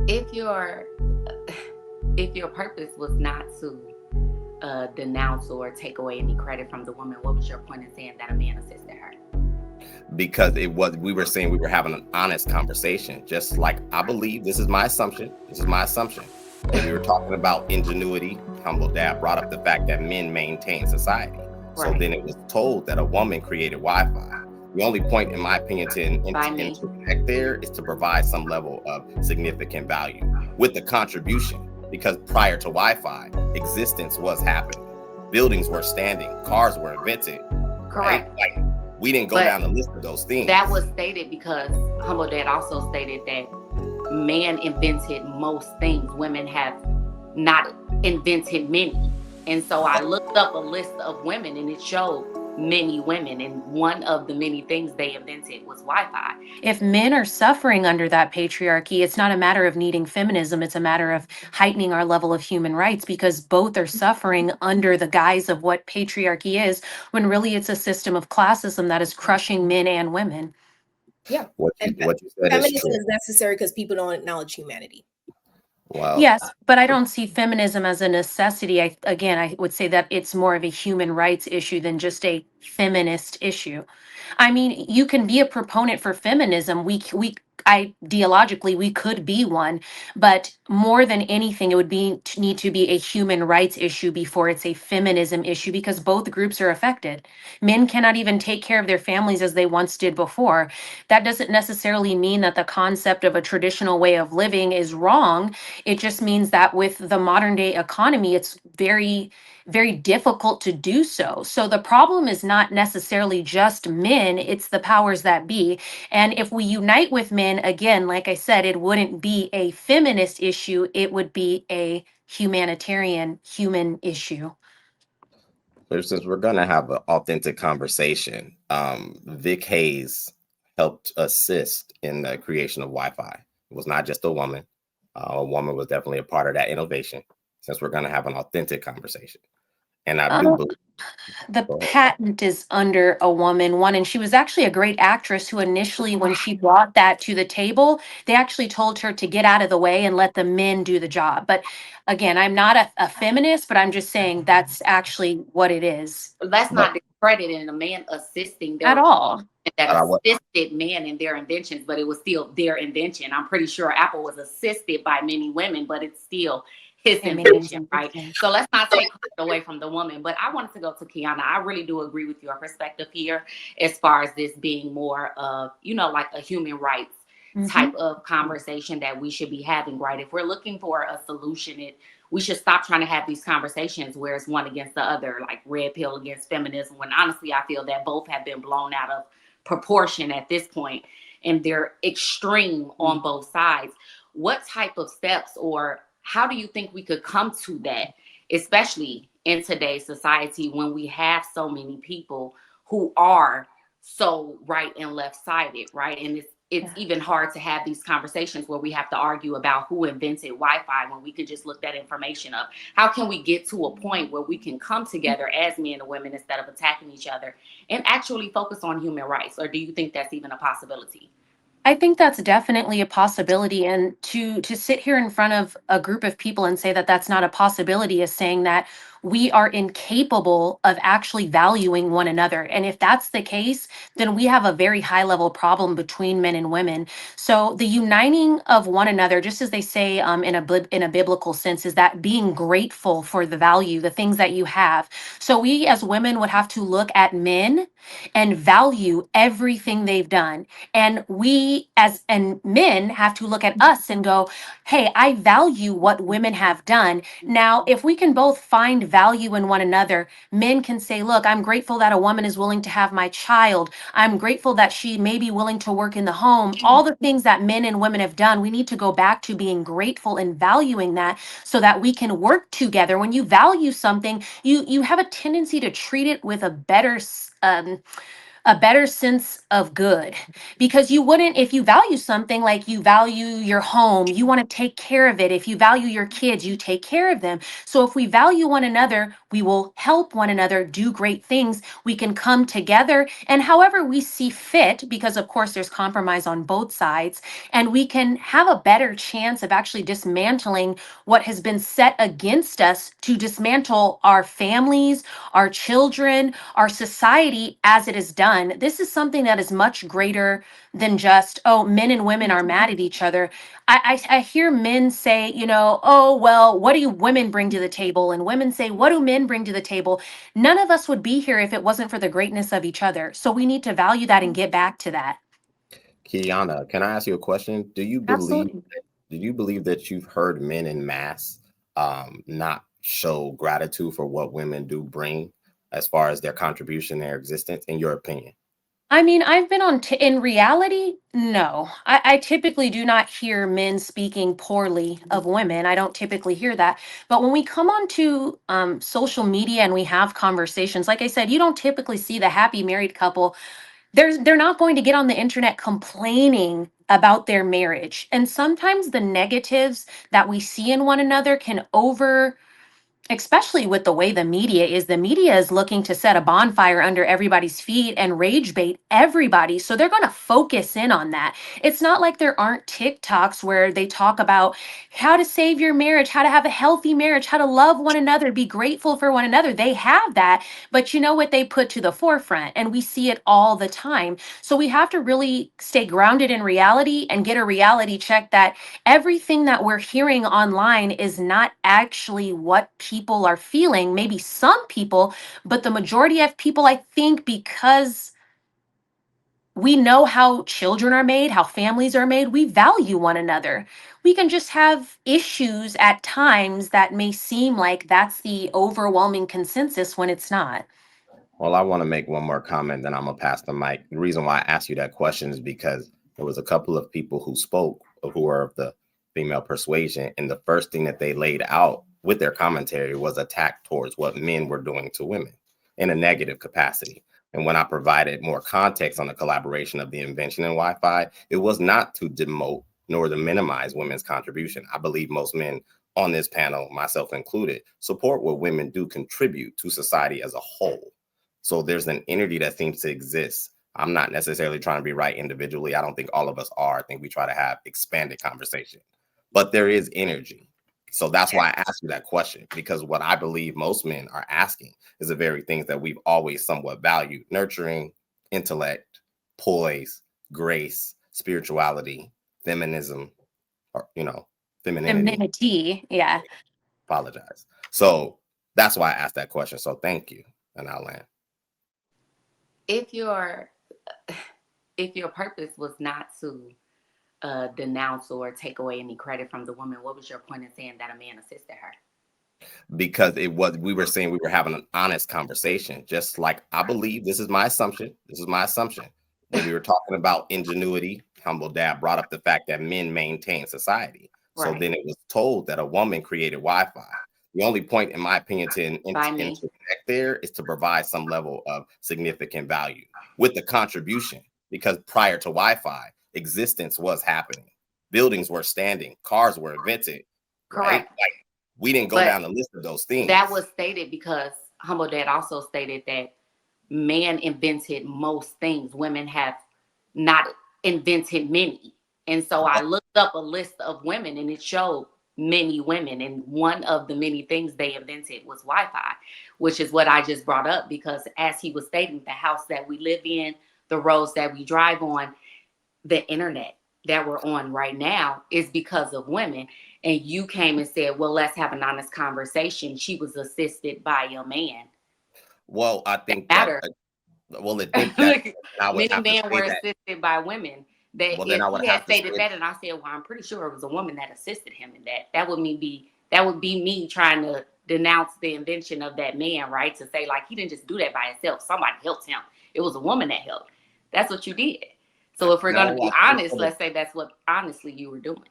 if your if your purpose was not to denounce or take away any credit from the woman, what was your point in saying that a man assisted her? Because it was, we were saying we were having an honest conversation, just like, I believe, this is my assumption, that we were talking about ingenuity. Humble Dad brought up the fact that men maintain society. So Right. then it was told that a woman created Wi-Fi. The only point, in my opinion, to By me. interconnect there is to provide some level of significant value with the contribution, because prior to Wi-Fi, existence was happening. Buildings were standing, cars were invented. Correct. Right? Like, we didn't go But down the list of those things. that was stated because Humble Dad also stated that man invented most things. Women have not invented many. And so I looked up a list of women and it showed many women. And one of the many things they invented was Wi-Fi. If men are suffering under that patriarchy, it's not a matter of needing feminism. It's a matter of heightening our level of human rights, because both are suffering under the guise of what patriarchy is, when really it's a system of classism that is crushing men and women. Yeah. What you said is Feminism true. is necessary because people don't acknowledge humanity. Well, Yes, but I don't see feminism as a necessity. I would say that it's more of a human rights issue than just a feminist issue. I mean, you can be a proponent for feminism. Ideologically, we could be one, but more than anything, it would need to be a human rights issue before it's a feminism issue, because both groups are affected. Men cannot even take care of their families as they once did before. That doesn't necessarily mean that the concept of a traditional way of living is wrong. It just means that with the modern day economy, it's very, very difficult to do so. So the problem is not necessarily just men, it's the powers that be. And if we unite with men, again, like I said, it wouldn't be a feminist issue, it would be a humanitarian, human issue. since we're gonna have an authentic conversation, Vic Hayes helped assist in the creation of Wi-Fi. It was not just a woman. A woman was definitely a part of that innovation, since we're gonna have an authentic conversation. And I do believe The patent is under a woman one, and she was actually a great actress who initially, when she brought that to the table, they actually told her to get out of the way and let the men do the job. But again, I'm not a feminist, but I'm just saying that's actually what it is. That's not discrediting a man assisting. There At were all. that assisted men in their inventions, but it was still their invention. I'm pretty sure Apple was assisted by many women, but it's still his invention, right? So let's not take credit away from the woman. But I wanted to go to Kiana. I really do agree with your perspective here, as far as this being more of, like a human rights type of conversation that we should be having, right? If we're looking for a solution, we should stop trying to have these conversations where it's one against the other, like red pill against feminism, when honestly I feel that both have been blown out of proportion at this point, and they're extreme on both sides. What type of steps, or how do you think we could come to that, especially in today's society when we have so many people who are so right and left sided, right? And it's even hard to have these conversations where we have to argue about who invented Wi-Fi when we could just look that information up. How can we get to a point where we can come together as men and women instead of attacking each other and actually focus on human rights? Or do you think that's even a possibility? I think that's definitely a possibility, and to sit here in front of a group of people and say that that's not a possibility is saying that we are incapable of actually valuing one another. And if that's the case, then we have a very high level problem between men and women. So the uniting of one another, just as they say in a biblical sense, is that being grateful for the value, the things that you have. So we as women would have to look at men and value everything they've done, and we as and men have to look at us and go, hey, I value what women have done. Now, if we can both find value in one another, men can say, look, I'm grateful that a woman is willing to have my child. I'm grateful that she may be willing to work in the home. All the things that men and women have done, we need to go back to being grateful and valuing that so that we can work together. When you value something, you have a tendency to treat it with a better a better sense of good, because you wouldn't, if you value something, like you value your home, you want to take care of it. If you value your kids, you take care of them. So if we value one another, we will help one another do great things. We can come together and however we see fit, because of course there's compromise on both sides, and we can have a better chance of actually dismantling what has been set against us, to dismantle our families, our children, our society as it is done. This is something that is much greater than just, oh, men and women are mad at each other. I hear men say, you know, oh, well, what do women bring to the table? And women say, what do men bring to the table? None of us would be here if it wasn't for the greatness of each other. So we need to value that and get back to that. Kiana, can I ask you a question? Do you believe that you've heard men in mass not show gratitude for what women do bring as far as their contribution, their existence, in your opinion? I mean, I've been on, in reality, no. I typically do not hear men speaking poorly of women. I don't typically hear that. But when we come onto social media and we have conversations, like I said, you don't typically see the happy married couple. They're not going to get on the internet complaining about their marriage. And sometimes the negatives that we see in one another can especially with the way the media is looking to set a bonfire under everybody's feet and rage bait everybody. So they're going to focus in on that. It's not like there aren't TikToks where they talk about how to save your marriage, how to have a healthy marriage, how to love one another, be grateful for one another. They have that, but you know what they put to the forefront, and we see it all the time. So we have to really stay grounded in reality and get a reality check that everything that we're hearing online is not actually what people are feeling. Maybe some people, but the majority of people, I think, because we know how children are made, how families are made, we value one another. We can just have issues at times that may seem like that's the overwhelming consensus when it's not. Well, I want to make one more comment, then I'm gonna pass the mic. The reason why I asked you that question is because there was a couple of people who spoke who are of the female persuasion, and the first thing that they laid out with their commentary was attack towards what men were doing to women in a negative capacity. And when I provided more context on the collaboration of the invention in Wi-Fi, it was not to demote nor to minimize women's contribution. I believe most men on this panel, myself included, support what women do contribute to society as a whole. So there's an energy that seems to exist. I'm not necessarily trying to be right individually. I don't think all of us are. I think we try to have expanded conversation, but there is energy. So that's why I asked you that question, because what I believe most men are asking is the very things that we've always somewhat valued: nurturing, intellect, poise, grace, spirituality, feminism, or, femininity. Femininity, yeah. Apologize. So that's why I asked that question. So thank you. And I'll land. If your purpose was not to denounce or take away any credit from the woman, what was your point in saying that a man assisted her? Because we were saying we were having an honest conversation, just like I believe this is my assumption. When we were talking about ingenuity, Humble Dad brought up the fact that men maintain society. So then it was told that a woman created Wi-Fi. The only point, in my opinion, to interconnect there is to provide some level of significant value with the contribution, because prior to Wi-Fi, existence was happening. Buildings were standing, cars were invented. Correct. Right? Like, we didn't go down the list of those things. That was stated because Humble Dad also stated that man invented most things. Women have not invented many. And so I looked up a list of women and it showed many women. And one of the many things they invented was Wi-Fi, which is what I just brought up, because as he was stating, the house that we live in, the roads that we drive on, the internet that we're on right now is because of women. And you came and said, well, let's have an honest conversation. She was assisted by a man. Well, I think that many men were assisted by women. That if he had stated that, and I said, well, I'm pretty sure it was a woman that assisted him in that. That would be me trying to denounce the invention of that man, right? To say, like, he didn't just do that by himself. Somebody helped him. It was a woman that helped. That's what you did. So if we're going to be honest, let's say that's what honestly you were doing.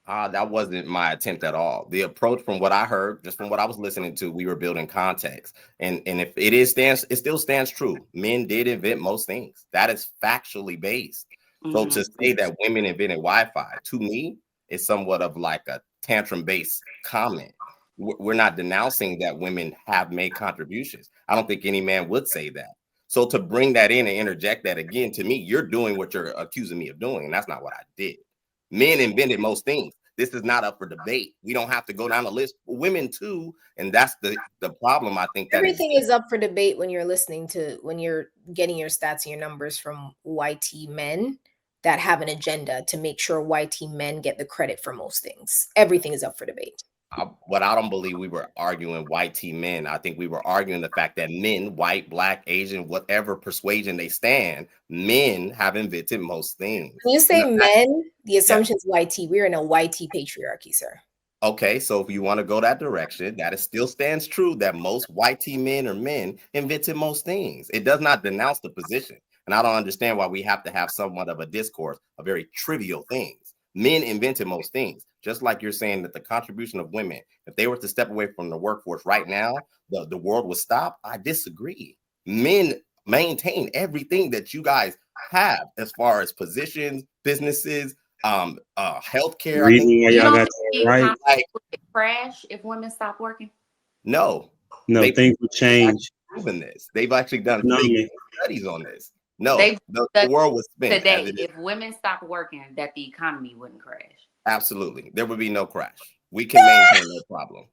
That wasn't my attempt at all. The approach, from what I heard, just from what I was listening to, we were building context. And if it still stands true. Men did invent most things. That is factually based. So to say that women invented Wi-Fi, to me, is somewhat of like a tantrum-based comment. We're not denouncing that women have made contributions. I don't think any man would say that. So to bring that in and interject that again, to me, you're doing what you're accusing me of doing, and that's not what I did. Men invented most things. This is not up for debate. We don't have to go down the list. Women too, and that's the problem. I think that everything is up for debate when you're when you're getting your stats and your numbers from YT men that have an agenda to make sure YT men get the credit for most things. Everything is up for debate. But I don't believe we were arguing YT men. I think we were arguing the fact that men, white, black, Asian, whatever persuasion they stand, men have invented most things. When you say men, the assumption is YT. We're in a YT patriarchy, sir. Okay, so if you want to go that direction, that still stands true that most YT men or men invented most things. It does not denounce the position. And I don't understand why we have to have somewhat of a discourse of very trivial things. Men invented most things, just like you're saying that the contribution of women, if they were to step away from the workforce right now, the world would stop. I disagree. Men maintain everything that you guys have as far as positions, businesses, healthcare. Reason why y'all got that right. Like, would it crash if women stop working? No, things would change. Proven this. They've actually done studies on this. No, the world was spent today. If women stopped working, that the economy wouldn't crash. Absolutely, there would be no crash. We can maintain no problem.